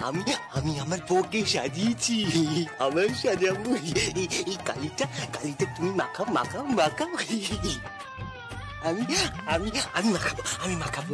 আমি আমি আমার বউকে সাজিয়েছি, আমার সাজাবো। এই কালিটা তুমি মাখাও মাখাও মাখাও। আমি আমি আমি মাখাবো, আমি মাখাবো।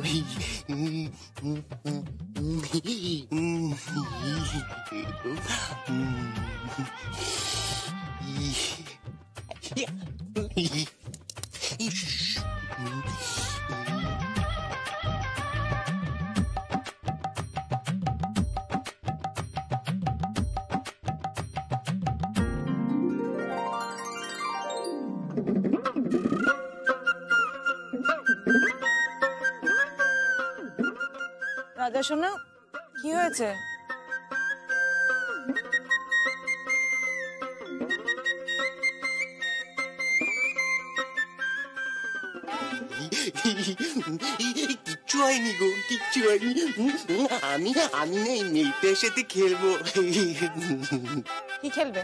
রাজা সোনা, কি হয়েছে? কিচ্ছু হয়নি গো, কিচ্ছু হয়নি। আমি আমি না এই মেয়েটার সাথে খেলবো। কি খেলবে?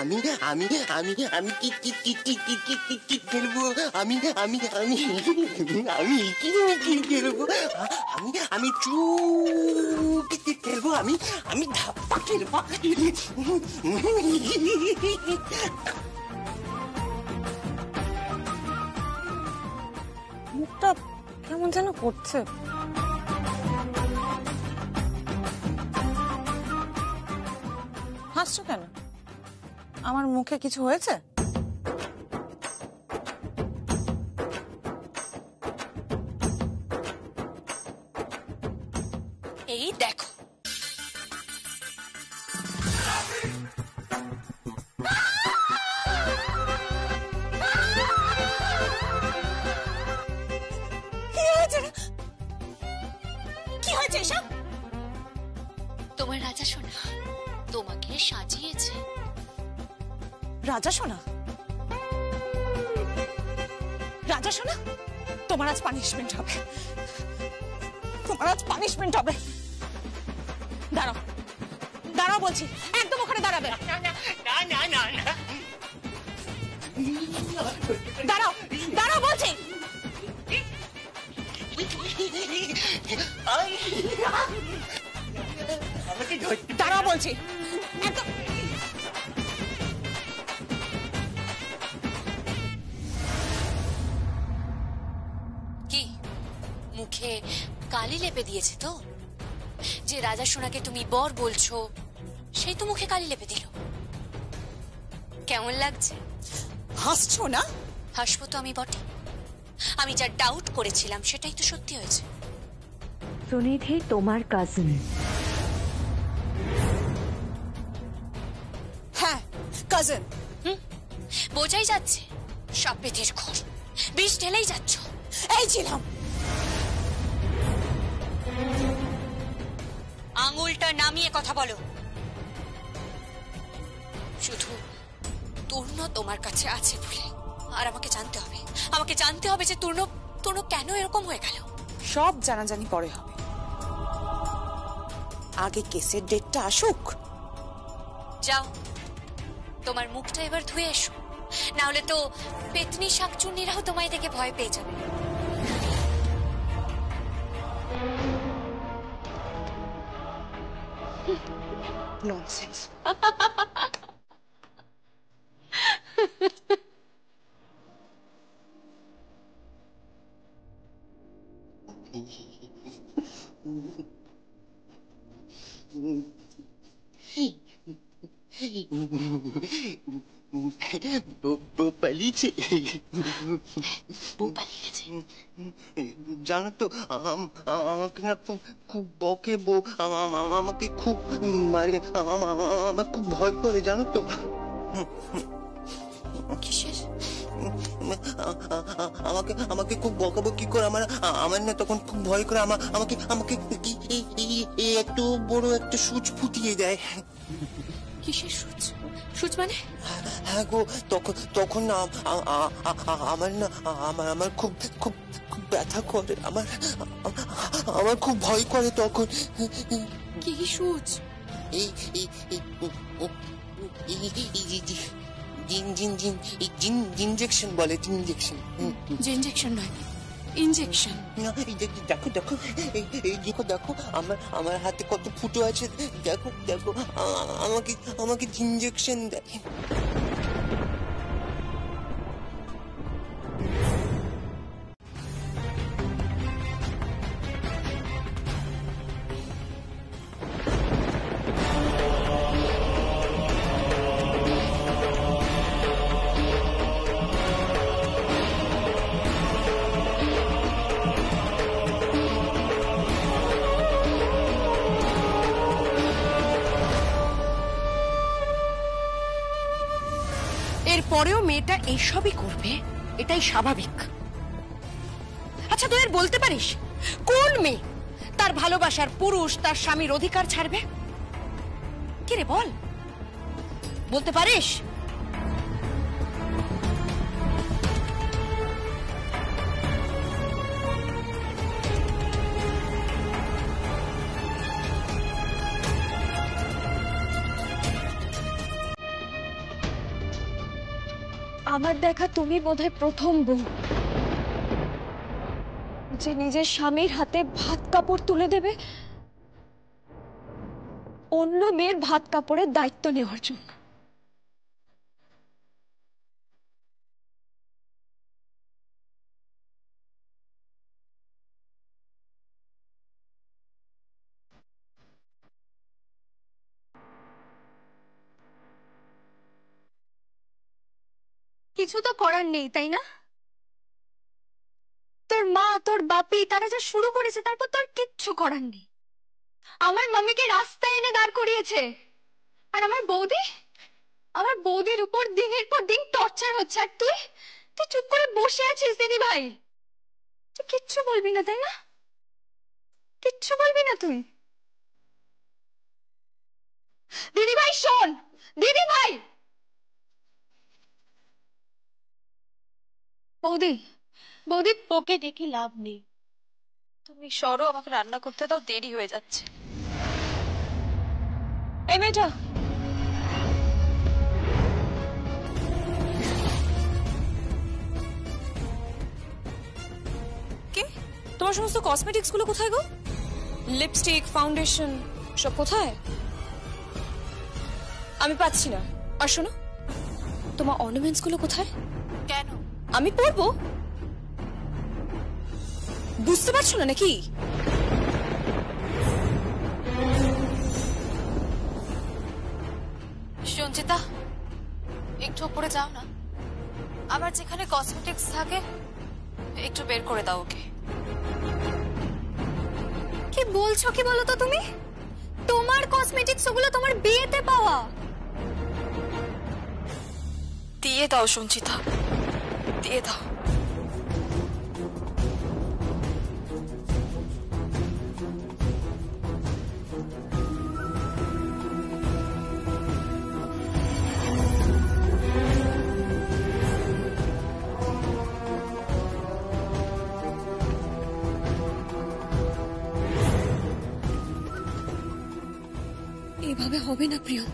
আমি আমি আমি আমি কি কি কি কি কি কি কি কি খেলবো? আমি আমি আমি আমি কি কি খেলবো? আমি আমি চুপ খেলবো। আমি আমি ধাপ্পা খেলবো। মুখটা কেমন যেন করছে। হাসছো কেন? আমার মুখে কিছু হয়েছে? এই দেখো, কি হয়েছে এসব? তোমার রাজা সোনা তোমাকে সাজিয়েছে। রাজা সোনা, রাজা সোনা, তোমার আজ পানিশমেন্ট হবে, তোমার আজ পানিশমেন্ট হবে। দাঁড়াও দাঁড়াও বলছি, একদম ওখানে দাঁড়াবে। না না না না না, দাঁড়াও দাঁড়াও বলছি। দাঁড়াও বলছি, একদম। কি মুখে কালি লেপে দিয়েছে তো? যে রাজা সোনাকে তুমি বর বলছো সেই তো মুখে কালি লেপে দিল। কেমন লাগছে? হাসছো না? হাসবো তো আমি বটে। আমি যা ডাউট করেছিলাম সেটাই তো সত্যি হয়েছে। সুনিধি তোমার কাজিন? হ্যাঁ, কাজিন। বোঝাই যাচ্ছে সব পেটের ঘর, বিষ ঢেলেই যাচ্ছ। এই ছিলাম। আঙুলটা নামিয়ে কথা বলো। শুধু তূর্ণ তোমার কাছে আছে বলে। আর আমাকে জানতে হবে যে তূর্ণ কেন এরকম হয়ে গেল। সব জানাজানি পরে হবে, আগে কেসের ডেটটা আসুক। যাও, তোমার মুখটা এবার ধুয়ে এসো, না হলে তো পেতনি শাকচুন্নিরাও তোমায় দেখে ভয় পেয়ে যাবে। ননসেন্স। পালিয়েছে। জানো তো আমাকে না খুব বকে বউ, আমাকে খুব মারে, আমার খুব ভয় করে জানো তো। কিসের? আমাকে খুব বকাবকি করে, আমার না তখন খুব ভয় করে, আমাকে একটু বড় একটা সূচ ফুটিয়ে দেয়। কিসের সূচ? সূচ মানে? হ্যাঁ গো, তখন না আমার খুব খুব খুব ব্যথা করে, আমার খুব ভয় করে তখন। কি সূচ? ইনজেকশন বলে, ইনজেকশন। ইনজেকশন নয়, ইনজেকশন? না, এই দেখো দেখো, এই দেখো দেখো, আমার হাতে কত ফুটো আছে, দেখো দেখো, আমাকে আমাকে ইঞ্জেকশন দেয়। এরপরেও মেয়েটা এইসবই করবে, এটাই স্বাভাবিক। আচ্ছা তোদের বলতে পারিস কোন মেয়ে তার ভালোবাসার পুরুষ তার স্বামীর অধিকার ছাড়বে? কি রে বল, বলতে পারিস? আমার দেখা তুমি বোধহয় প্রথম বউ যে নিজের স্বামীর হাতে ভাত কাপড় তুলে দেবে অন্য মেয়ের ভাত কাপড়ের দায়িত্ব নেওয়ার জন্য। কিছু তো করার নেই, তাই না? তোর মা তোর বাপি তারা যা শুরু করেছে তারপর তোর কিচ্ছু করার নেই। আমার মামিকে রাস্তায় এনে দাঁড় করিয়েছে, আর আমার বৌদির উপর দিনের পর দিন টর্চার হচ্ছে, আর তুই তুই চুপ করে বসে আছিস। দিদি ভাই তুই কিচ্ছু বলবি না, তাই না? কিচ্ছু বলবি না তুই? দিদি ভাই শোন, দিদি ভাই। বৌদি বৌদি, ওকে ডেকে লাভ নেই, তুমি সরো, আমাকে রান্না করতে দাও, দেরি হয়ে যাচ্ছে। এই মেয়েটা কে? তোমার সমস্ত কসমেটিক্স গুলো কোথায় গো? লিপস্টিক, ফাউন্ডেশন সব কোথায়? আমি পাচ্ছি না। আর শোনো, তোমার অর্নামেন্টস গুলো কোথায়? কেন? আমি পরবো, বুঝতে পারছো না নাকি? সঞ্চিতা, একটু উপরে যাও না, আমার যেখানে কসমেটিক্স থাকে একটু বের করে দাও ওকে। কি বলছো কি বলো তো তুমি? তোমার কসমেটিক্স ওগুলো তোমার বিয়েতে পাওয়া। দিয়ে দাও সঞ্চিতা, দিয়ে দাও। এইভাবে হবে না প্রিয়,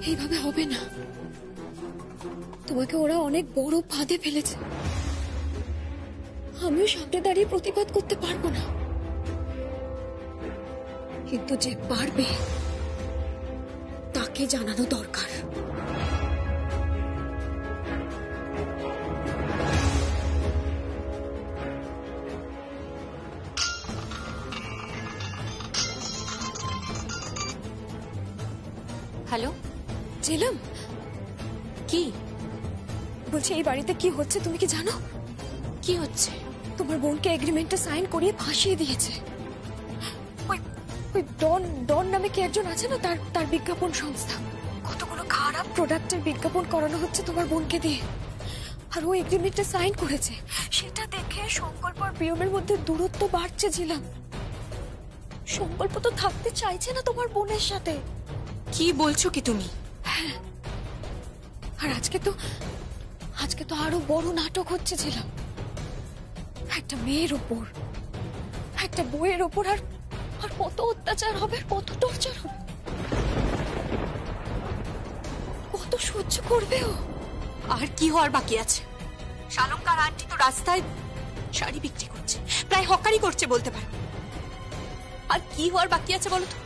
এইভাবে হবে না। তোমাকে ওরা অনেক বড় ফাঁদে ফেলেছে, আমিও সামনে দাঁড়িয়ে প্রতিবাদ করতে পারবো না, কিন্তু যে পারবে তাকে জানানো দরকার। হ্যালো, ঝিলাম, কি বলছি এই বাড়িতে কি হচ্ছে তুমি কি জানো? কি হচ্ছে? তোমার বোনকে এগ্রিমেন্টে সাইন করিয়ে ফাঁসিয়ে দিয়েছে। ওই ওই ডন ডন নামে কি একজন আছে না, তার বিজ্ঞাপন সংস্থা, কতগুলো খারাপ প্রোডাক্টের বিজ্ঞাপন করানো হচ্ছে তোমার বোনকে দিয়ে, আর ও এগ্রিমেন্টে সাইন করেছে। সেটা দেখে সংকল্প আর প্রিয়মের মধ্যে দূরত্ব বাড়ছে। ঝিলাম, সংকল্প তো থাকতে চাইছে না তোমার বোনের সাথে। কি বলছো কি তুমি? হ্যাঁ, আর আজকে তো আরো বড় নাটক হচ্ছে। ঝিলাম, একটা মেয়ের ওপর, একটা বউয়ের ওপর আর কত অত্যাচার হবে, কত টর্চার হবে, কত সহ্য করবে ও। আর কি হওয়ার বাকি আছে? শালঙ্কার আন্টি তো রাস্তায় শাড়ি বিক্রি করছে, প্রায় হকারি করছে বলতে পারে। আর কি হওয়ার বাকি আছে বলো তো?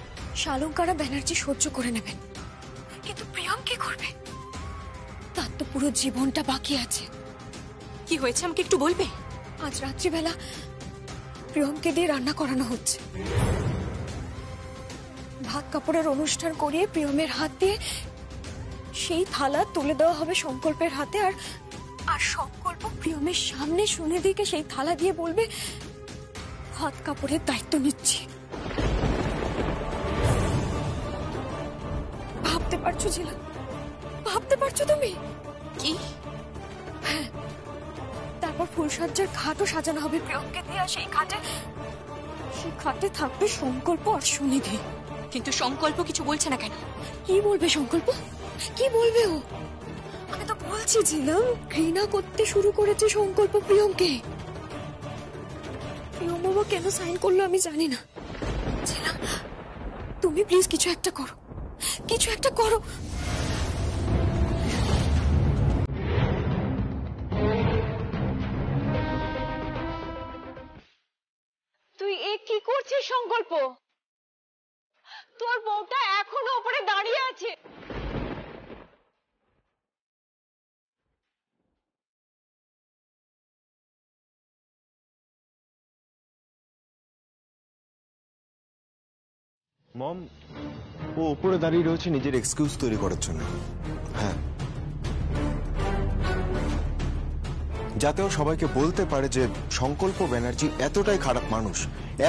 শালঙ্কারা ব্যানার্জি সহ্য করে নেবেন, কিন্তু প্রিয়ম কি করবে? তার তো পুরো জীবনটা বাকি আছে। কি হয়েছে আমাকে একটু বলবে? আজ রাত্রিবেলা প্রিয়মকে দিয়ে রান্না করানো হচ্ছে। ভাত কাপড়ের অনুষ্ঠান করিয়ে প্রিয়মের হাত দিয়ে সেই থালা তুলে দেওয়া হবে সংকল্পের হাতে, আর আর সংকল্প প্রিয়মের সামনে শুনে দিকে সেই থালা দিয়ে বলবে, ভাত কাপড়ের দায়িত্ব নিচ্ছি। ভাবতে পারছো জিলা? ভাবতে পারছো তুমি? কি? হ্যাঁ, তারপর ফুলসজ্জার খাটও সাজানো হবে প্রিয়মকে দিয়ে, আর সেই খাটে থাকবে সংকল্প আর সুনিধি। কিন্তু সংকল্প কিছু বলছে না কেন? কি বলবে সংকল্প? কি বলবে ও? আমি তো বলছি ছিলাম, ঘৃণা করতে শুরু করেছে সংকল্প প্রিয়মকে। প্রিয়ম বাবা কেন সাইন করলো আমি জানি না। ছিলাম, তুমি প্লিজ কিছু একটা করো, কিছু একটা করো। তুই এ কি করছিস সংকল্প? তোর বউটা এখনো উপরে দাঁড়িয়ে আছে। মম, ও উপরে দাঁড়িয়ে রয়েছে নিজের এক্সকিউজ তৈরি করার জন্য। হ্যাঁ, যাতে ও সবাইকে বলতে পারে যে সংকল্প ব্যানার্জি এতটাই খারাপ মানুষ,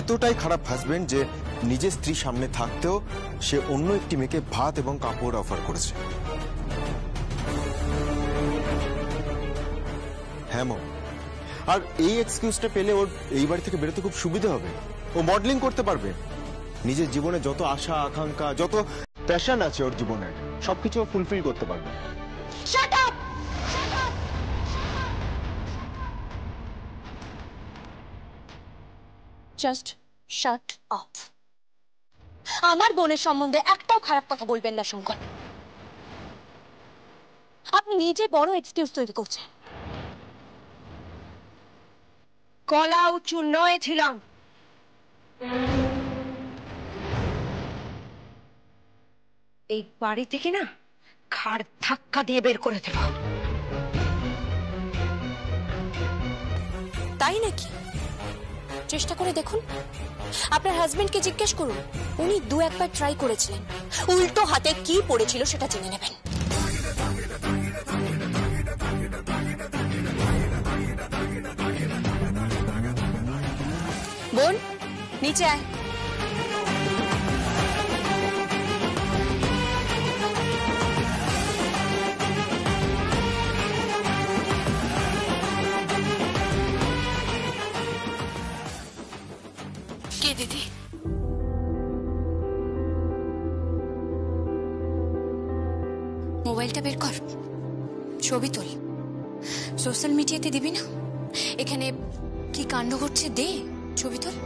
এতটাই খারাপ হাজবেন্ড যে নিজের স্ত্রী সামনে থাকতেও সে অন্য একটি মেয়েকে ভাত এবং কাপড় অফার করেছে। হ্যাঁ মম, আর এই এক্সকিউজটা পেলে ওর এই বাড়ি থেকে বেরোতে খুব সুবিধা হবে। ও মডেলিং করতে পারবে, নিজের জীবনে যত আশা আকাঙ্ক্ষা, যত প্যাশন আছে ওর জীবনে, সবকিছু ফুলফিল করতে পারবে। Shut up! Just shut up. আমার বোনের সম্বন্ধে একটাও খারাপ কথা বলবেন না শঙ্কর। আপনি নিজে বড় এক্সকিউজ তৈরি করছেন। গলা উঁচু নয় ছিলাম। এই বাড়ি থেকে না ঘাড় ধাক্কা দিয়ে বের করে দেব। তাই নাকি? চেষ্টা করে দেখুন, আপনার হাজবেন্ডকে জিজ্ঞেস করুন, উনি দু একবার ট্রাই করেছিলেন। উল্টো হাতে কি পড়েছিল সেটা জেনে নেবেন। বোন, নিচে আয়। কে দিদি? মোবাইলটা বের কর, ছবি তোল, সোশ্যাল মিডিয়াতে দিবি না? এখানে কি কাণ্ড ঘটছে, দে ছবি তোল।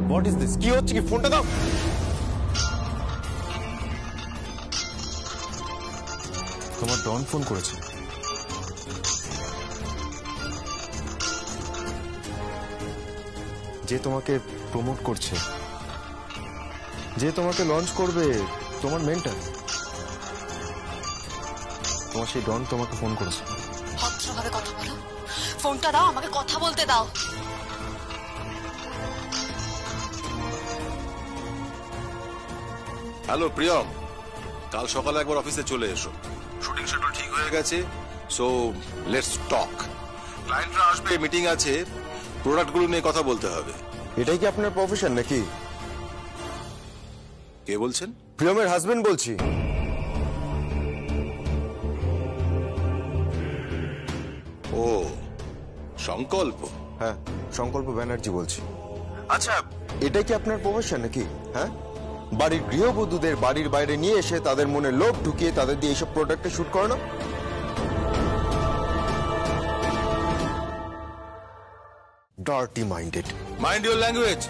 What is this? কি হচ্ছে? কি ফোনটা দাও। তোমার ডন ফোন করেছে। যে তোমাকে প্রমোট করছে, যে তোমাকে লঞ্চ করবে, তোমার মেন্টর, তোমার সেই ডন তোমাকে ফোন করেছে। ভদ্রভাবে কথা বলো, ফোনটা দাও, আমাকে কথা বলতে দাও। হ্যালো প্রিয়ম, কাল সকালে একবার অফিসে চলে এসো। শুটিং শিডিউল ঠিক হয়ে গেছে, সো লেটস টক। ক্লায়েন্টরা আসবে, মিটিং আছে, প্রোডাক্টগুলো নিয়ে কথা বলতে হবে। এটাই কি আপনার প্রফেশন নাকি? কে বলছেন? প্রিয়মের হাজবেন্ড বলছি। ও, সংকল্প। হ্যাঁ, সংকল্প ব্যানার্জি বলছি। আচ্ছা, এটাই কি আপনার প্রফেশন নাকি? হ্যাঁ, বাড়ির গৃহবধূদের বাড়ির বাইরে নিয়ে এসে তাদের মনে লোভ ঢুকিয়ে তাদের দিয়ে এইসব প্রোডাক্টে শুট করানো? Dirty minded. Mind your language.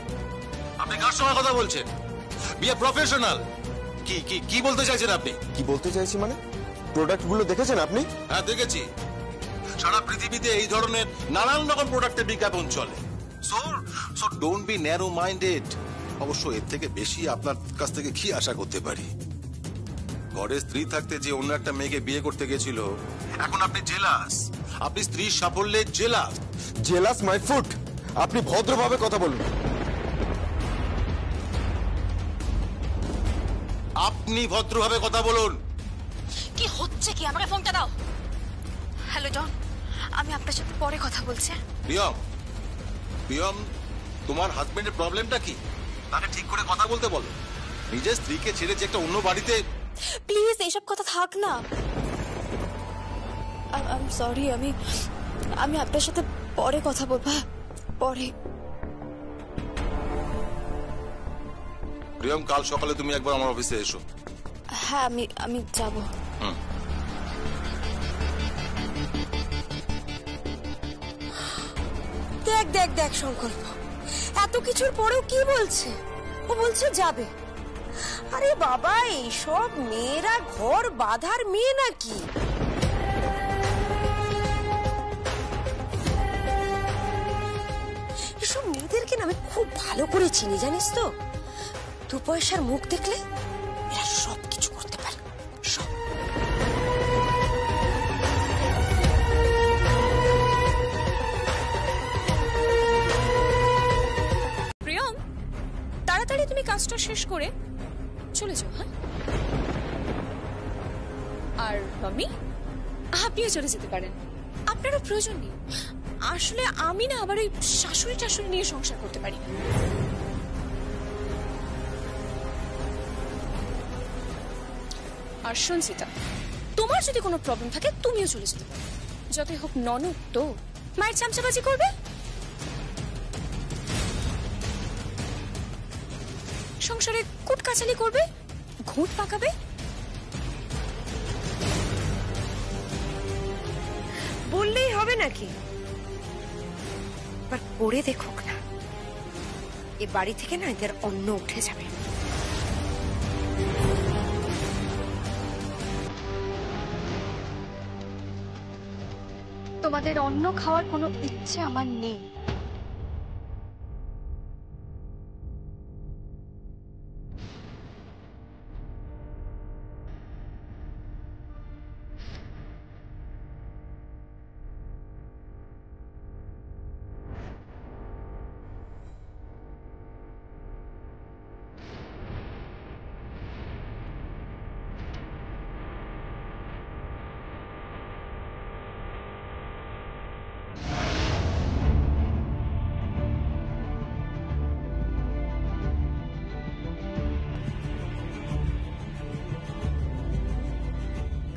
আপনি কার সঙ্গে কথা বলছেন? Be a professional. কি কি কি বলতে চাইছেন আপনি? কি বলতে চাইছি মানে, প্রোডাক্ট গুলো দেখেছেন আপনি? হ্যাঁ দেখেছি, সারা পৃথিবীতে এই ধরনের নানান রকম প্রোডাক্টের বিজ্ঞাপন চলে। So don't be narrow minded. অবশ্য এর থেকে বেশি আপনার কাছ থেকে কি আশা করতে পারি? ঘরে স্ত্রী থাকতে যে অন্য একটা মেয়েকে বিয়ে করতে গেছিল, এখন আপনি জেলাস। আপনি স্ত্রীর সাফল্যে জেলাস। Jealous my foot. আপনি ভদ্রভাবে কথা বলুন। আপনি ভদ্রভাবে কথা বলুন। কি হচ্ছে কি? আমাকে ফোনটা দাও। হ্যালো ডন, আমি আপনার সাথে পরে কথা বলছি। প্রিয়ম, প্রিয়ম, তোমার হাজবেন্ডের প্রবলেমটা কি? তাকে ঠিক করে কথা বলতে বলো। নিজের স্ত্রীকে ছেড়ে যে একটা অন্য বাড়িতে। প্লিজ এইসব কথা থাক না। আই এম সরি, আমি আপনার সাথে পরে কথা বলবো। পরে। প্রিয়ম, কাল সকালে তুমি একবার আমার অফিসে এসো। হ্যাঁ, আমি যাব। দেখ দেখ দেখ সংকল্প, এত কিছুর পরেও কি বলছে? ও বলছে যাবে। আরে বাবা, এইসব মেয়েরা ঘর বাঁধার মেয়ে নাকি? এসব মেয়েদেরকে না আমি খুব ভালো করে চিনি, জানিস তো। দু পয়সার মুখ দেখলে এরা সব কিছু করতে পারে, সব। প্রিয়ম, তাড়াতাড়ি তুমি কাজটা শেষ করে চলে যাও। হ্যাঁ, আর মাম্মি, আপনিও চলে যেতে পারেন, আপনারও প্রয়োজন নেই। আসলে আমি না আবার ওই শাশুড়ি টাশুড়ি নিয়ে সংসার করতে পারি। আর শোন সীতা, তোমার যদি কোনো প্রবলেম থাকে তুমিও চলে যেতে পারো। যতই হোক ননদ তো, মায়ের চামচাবাজি করবে, সংসারে কুটকাচালি করবে, ঘুঁট পাকাবে। বললেই হবে নাকি? এবার করে দেখুক না, এ বাড়ি থেকে না এদের অন্ন উঠে যাবে। তোমাদের অন্ন খাওয়ার কোনো ইচ্ছে আমার নেই।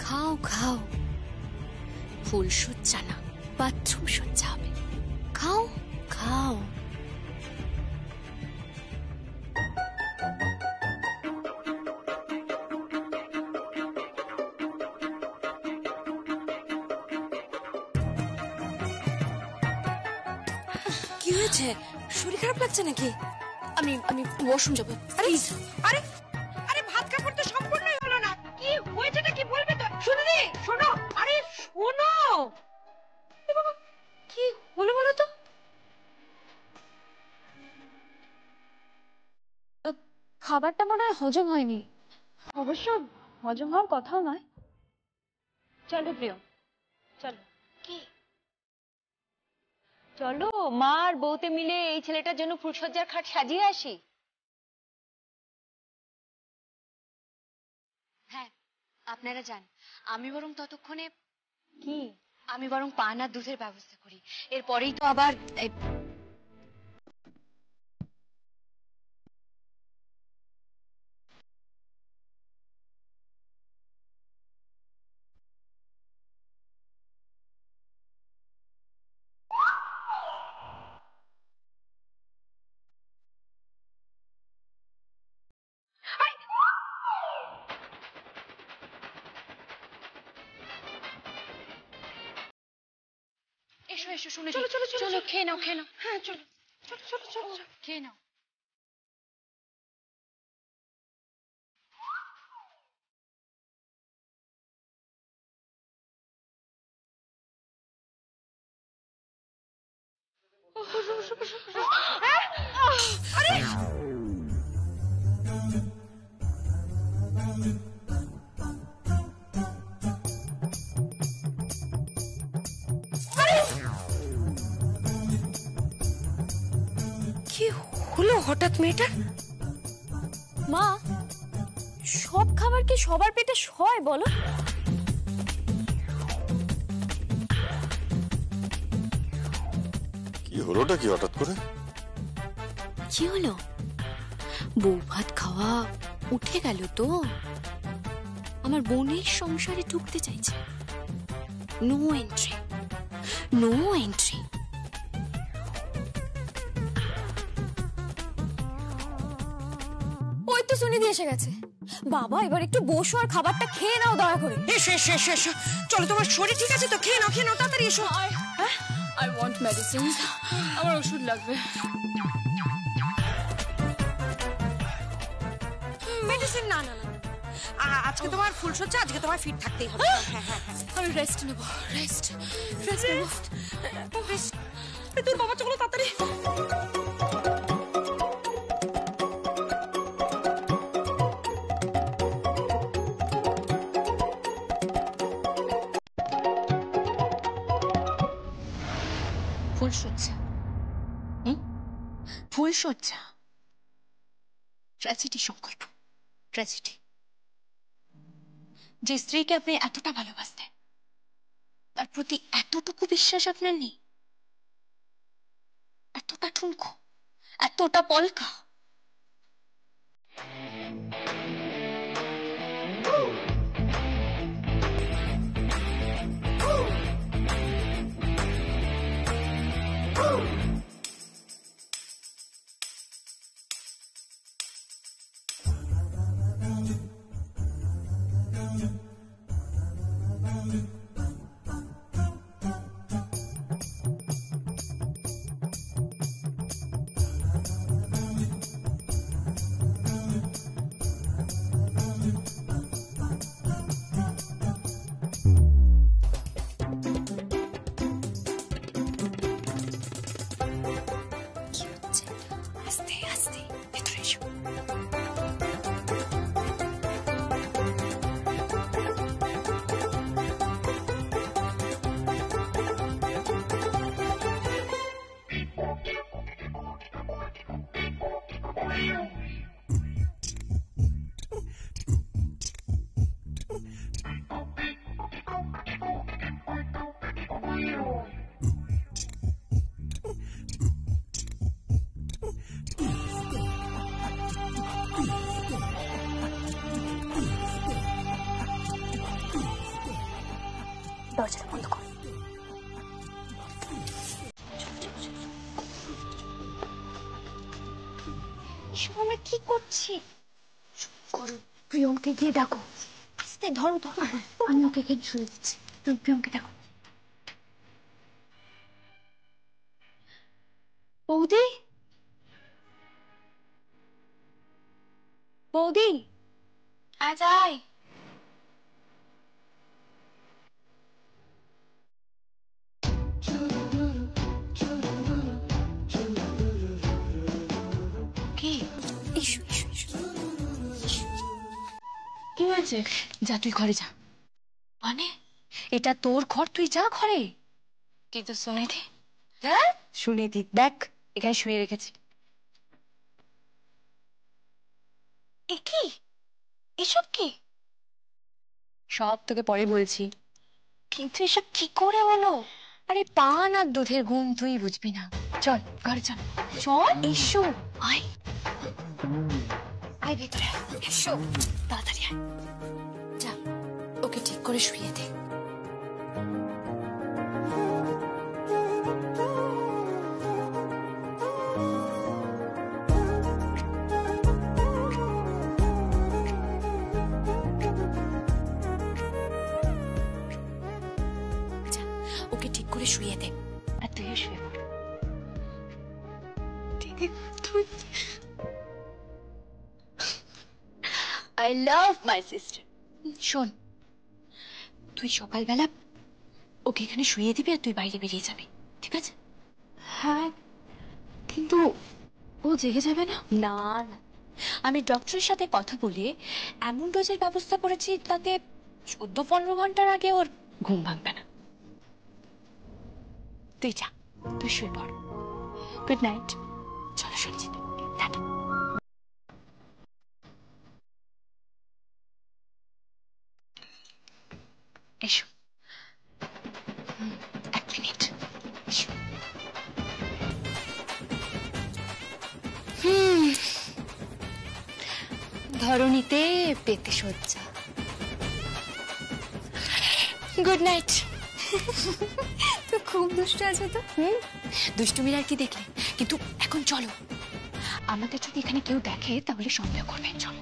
খাও খাও, ফুল সজ্জা না, বাথরুম সজ্জা হবে। খাও খাও। কি হয়েছে? শরীর খারাপ লাগছে নাকি? আমি ওয়াশরুম যাবো। প্লিজ। আরে আরে, ভাত কাপড় তো সম্পূর্ণই হলো না। কি হয়েছেটা কি বলবে তো? শুনুনি, শোনো। আরে শোনো, কি হলো বলো তো? খাবারটা মনে হয় হজম হয়নি। অবশ্য হজম হওয়ার কথাও নয়। চলো প্রিয়, চলো। কি? চলো মা আর বউতে মিলে এই ছেলেটার জন্য ফুলসজ্জার খাট সাজিয়ে আসি। হ্যাঁ, আপনারা যান। আমি বরং ততক্ষণে কি? আমি বরং পান আর দুধের ব্যবস্থা করি। এরপরেই তো আবার এসো এসো শুনে চলো চলো চলো খেয়ে নাও হ্যাঁ চলো চলো চলো চলো খেয়ে নাও। কি হলো হঠাৎ মেয়েটার? মা, সব খাবার কি সবার পেটে হয় বলো? কি হলোটা কি হঠাৎ করে? কি হলো? বউ ভাত খাওয়া উঠে গেল তো, আমার বোনের সংসারে ঢুকতে চাইছে। No entry, no entry. ওই তো সুনিধি এসে গেছে। বাবা এবার একটু বসো আর খাবারটা খেয়ে নাও দয়া করে। এসো এসো এসো এসো, চলো তোমার শরীর ঠিক আছে তো? খেয়ে নাও তাড়াতাড়ি এসো। আই ওয়ান্ট মেডিসিন, আমার ওষুধ লাগবে। মেডিসিন না না না, আজকে তোমার ফুলসজ্জা, আজকে তোমার ফিট থাকতেই হবে। হ্যাঁ হ্যাঁ হ্যাঁ, আমি রেস্ট নেব, রেস্ট নেব। তোর বাবা চলো তাড়াতাড়ি। ফুলসজ্জা, ফুলসজ্জা, ট্র্যাজেডি সংকল্প, ট্র্যাজেডি। যে স্ত্রীকে আপনি এতটা ভালোবাসতেন, তার প্রতি এতটুকু বিশ্বাস আপনার নেই, এতটা ঠুনকো, এতটা পলকা। আস্তে আস্তে ভেতরে এসো। দরজাটা বন্ধ কর। আমরা কি করছি? প্রিয়মকে গিয়ে ডাকো। আস্তে ধরো ধরো, আমি ওকে এখানে শুয়ে দিচ্ছি। তুমি প্রিয়মকে ডাকো। বৌদি, বৌদি, আজ আয়। কি হয়েছে? যা তুই ঘরে যা। মানে এটা তোর ঘর, তুই যা ঘরে। কিন্তু সুনিধি, হ্যাঁ সুনিধি দেখ এখানে শুয়ে রেখেছি। এ কি? এসব কি? সব তোকে পরে বলছি। কিন্তু এসব কি করে হলো? আরে পান আর দুধের গুণ তুই বুঝবি না। চল ঘরে চল, চল এসো। আয় আয় ভেতরে, এসো তাড়াতাড়ি আয়। যা ওকে ঠিক করে শুয়ে দে। ওকে ঠিক করে শুয়ে দে। তুই শুয়ে পড়। দিদি তুই আই লাভ মাই সিস্টার। শোন, তুই সকালবেলা ওকে এখানে শুয়ে দিবি আর তুই বাইরে বেরিয়ে যাবি, ঠিক আছে? হ্যাঁ, কিন্তু ও জেগে যাবে না? না না, আমি ডক্টরের সাথে কথা বলে এমন ডোজের ব্যবস্থা করেছি তাতে 14-15 ঘন্টার আগে ওর ঘুম ভাঙবে না। তুই যা, তুই শুয়ে পড়। Good night. চলো সঞ্জিত, টাটা। এসো। 1 মিনিট, এসো। ধরণীতে পেতে সজ্জা। Good night. তো খুব দুষ্ট আছে তো। দুষ্টুমির আর কি দেখলে, কিন্তু এখন চলো। আমাদের যদি এখানে কেউ দেখে তাহলে সন্দেহ করবে। চলো।